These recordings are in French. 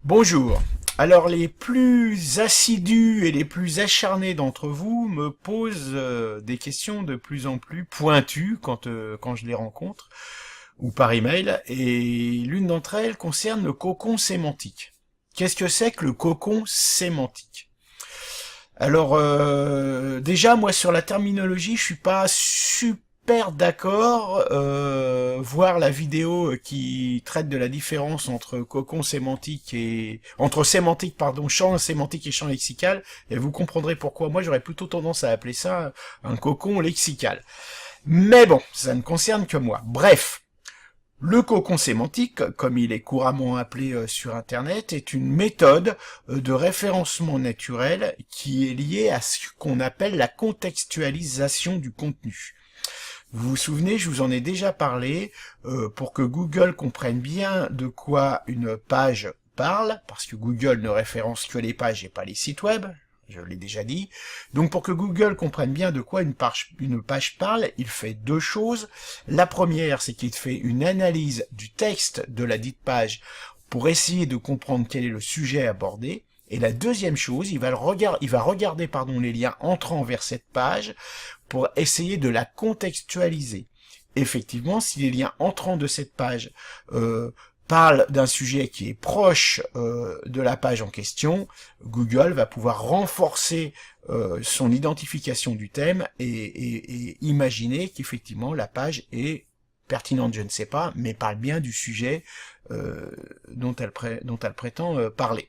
Bonjour. Alors les plus assidus et les plus acharnés d'entre vous me posent des questions de plus en plus pointues quand je les rencontre, ou par email, et l'une d'entre elles concerne le cocon sémantique. Qu'est-ce que c'est que le cocon sémantique? Alors déjà moi sur la terminologie je suis pas super d'accord. Voir la vidéo qui traite de la différence entre cocon sémantique et entre sémantique pardon champ sémantique et champ lexical, et vous comprendrez pourquoi moi j'aurais plutôt tendance à appeler ça un cocon lexical. Mais bon, ça ne concerne que moi. Bref. Le cocon sémantique, comme il est couramment appelé sur Internet, est une méthode de référencement naturel qui est liée à ce qu'on appelle la contextualisation du contenu. Vous vous souvenez, je vous en ai déjà parlé, pour que Google comprenne bien de quoi une page parle, parce que Google ne référence que les pages et pas les sites web, je l'ai déjà dit. Donc pour que Google comprenne bien de quoi une page parle, il fait deux choses. La première, c'est qu'il fait une analyse du texte de la dite page pour essayer de comprendre quel est le sujet abordé. Et la deuxième chose, il va regarder les liens entrant vers cette page pour essayer de la contextualiser. Effectivement, si les liens entrants de cette page parlent d'un sujet qui est proche de la page en question, Google va pouvoir renforcer son identification du thème et imaginer qu'effectivement la page est pertinente, je ne sais pas, mais parle bien du sujet dont elle prétend parler.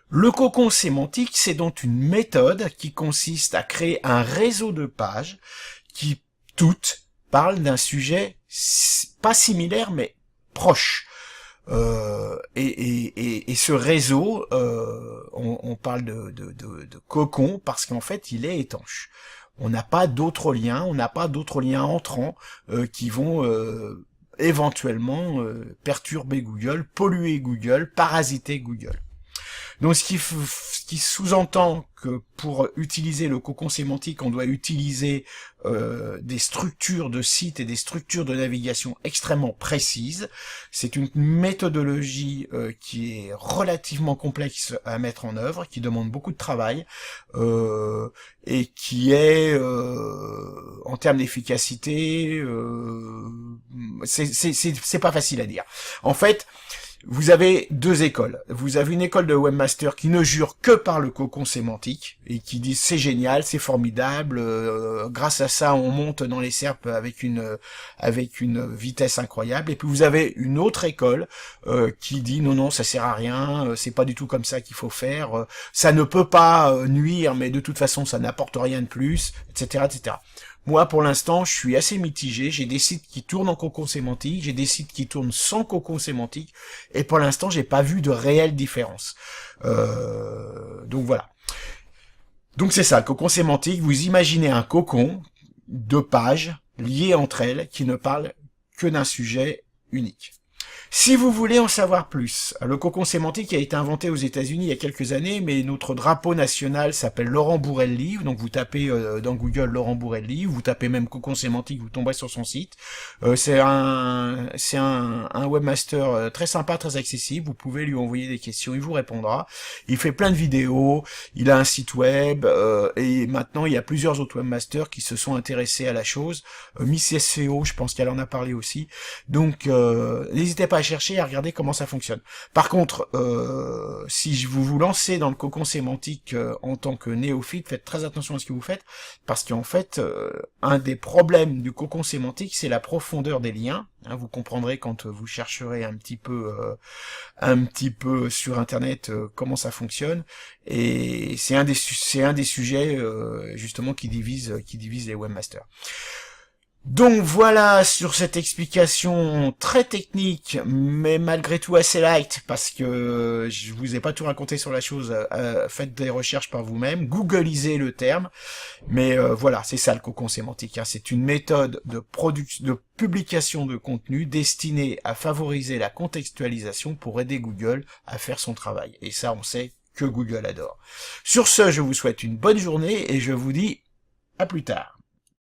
Le cocon sémantique, c'est donc une méthode qui consiste à créer un réseau de pages qui, toutes, parlent d'un sujet pas similaire, mais proche. Et ce réseau, on parle de cocon parce qu'en fait, il est étanche. On n'a pas d'autres liens, entrants qui vont éventuellement perturber Google, polluer Google, parasiter Google. Donc ce qui sous-entend que pour utiliser le cocon sémantique, on doit utiliser des structures de site et des structures de navigation extrêmement précises. C'est une méthodologie qui est relativement complexe à mettre en œuvre, qui demande beaucoup de travail et qui est en termes d'efficacité, c'est pas facile à dire. En fait, vous avez deux écoles. Vous avez une école de webmaster qui ne jure que par le cocon sémantique et qui dit c'est génial, c'est formidable, grâce à ça on monte dans les SERP avec une vitesse incroyable. Et puis vous avez une autre école qui dit non ça sert à rien, c'est pas du tout comme ça qu'il faut faire, ça ne peut pas nuire mais de toute façon ça n'apporte rien de plus, etc. etc. Moi, pour l'instant, je suis assez mitigé. J'ai des sites qui tournent en cocon sémantique, j'ai des sites qui tournent sans cocon sémantique, et pour l'instant, j'ai pas vu de réelle différence. Donc voilà. Donc c'est ça, le cocon sémantique. Vous imaginez un cocon de pages liées entre elles qui ne parlent que d'un sujet unique. Si vous voulez en savoir plus, le cocon sémantique a été inventé aux États-Unis il y a quelques années, mais notre drapeau national s'appelle Laurent Bourrelli. Donc vous tapez dans Google Laurent Bourrelli, vous tapez même cocon sémantique, vous tomberez sur son site. C'est un webmaster très sympa, très accessible. Vous pouvez lui envoyer des questions, il vous répondra. Il fait plein de vidéos, il a un site web et maintenant il y a plusieurs autres webmasters qui se sont intéressés à la chose. Miss SEO, je pense qu'elle en a parlé aussi. Donc n'hésitez pas à chercher, à regarder comment ça fonctionne. Par contre, si vous vous lancez dans le cocon sémantique en tant que néophyte, faites très attention à ce que vous faites, parce qu'en fait, un des problèmes du cocon sémantique, c'est la profondeur des liens. Hein, vous comprendrez quand vous chercherez un petit peu sur Internet comment ça fonctionne. Et c'est un des sujets justement qui divise les webmasters. Donc voilà sur cette explication très technique, mais malgré tout assez light, parce que je vous ai pas tout raconté sur la chose, faites des recherches par vous-même, googlisez le terme, mais voilà, c'est ça le cocon sémantique, hein. C'est une méthode de publication de contenu destinée à favoriser la contextualisation pour aider Google à faire son travail, et ça on sait que Google adore. Sur ce, je vous souhaite une bonne journée, et je vous dis à plus tard.